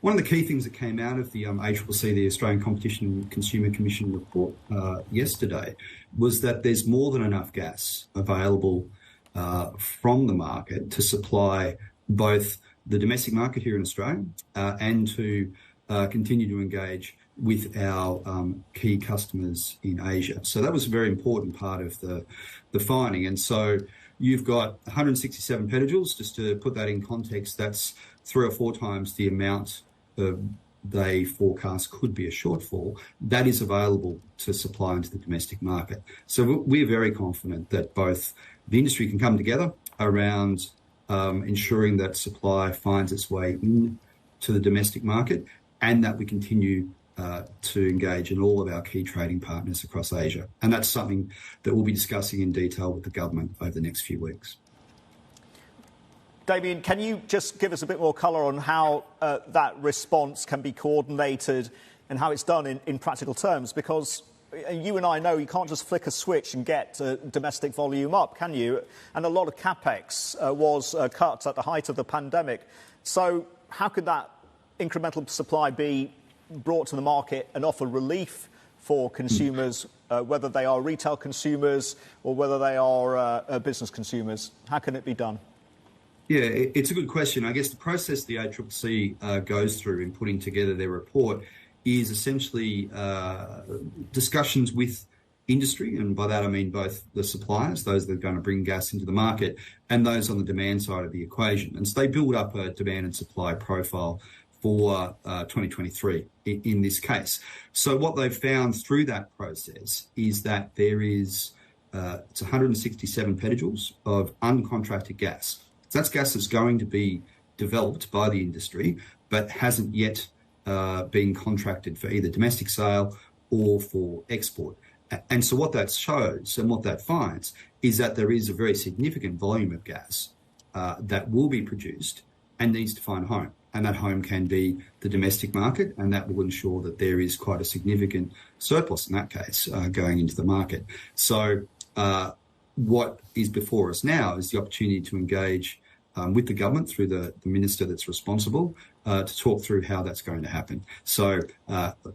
one of the key things that came out of the ACCC, the Australian Competition and Consumer Commission report yesterday, was that there's more than enough gas available from the market to supply both the domestic market here in Australia and to continue to engage with our key customers in Asia. So that was a very important part of the finding. And so you've got 167 petajoules. Just to put that in context, that's 3 or 4 times the amount they forecast could be a shortfall. That is available to supply into the domestic market. So we're very confident that both the industry can come together around ensuring that supply finds its way into the domestic market, and that we continue to engage in all of our key trading partners across Asia. And that's something that we'll be discussing in detail with the government over the next few weeks. Damian, can you just give us a bit more colour on how that response can be coordinated and how it's done in practical terms? Because you and I know you can't just flick a switch and get domestic volume up, can you? And a lot of capex was cut at the height of the pandemic. So how could that incremental supply be brought to the market and offer relief for consumers, whether they are retail consumers or whether they are business consumers? How can it be done? Yeah, it's a good question. I guess the process the ACCC goes through in putting together their report is essentially discussions with industry, and by that I mean both the suppliers, those that are going to bring gas into the market, and those on the demand side of the equation. And so they build up a demand and supply profile for 2023 in this case. So what they've found through that process is that there is it's 167 petajoules of uncontracted gas. So that's gas that's going to be developed by the industry, but hasn't yet been contracted for either domestic sale or for export. And so what that shows and what that finds is that there is a very significant volume of gas that will be produced and needs to find a home. And that home can be the domestic market, and that will ensure that there is quite a significant surplus in that case going into the market. So what is before us now is the opportunity to engage with the government through the minister that's responsible to talk through how that's going to happen. So,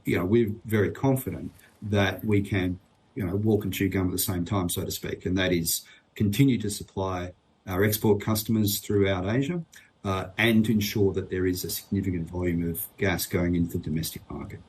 we're very confident that we can, walk and chew gum at the same time, so to speak, and that is continue to supply our export customers throughout Asia and to ensure that there is a significant volume of gas going into the domestic market.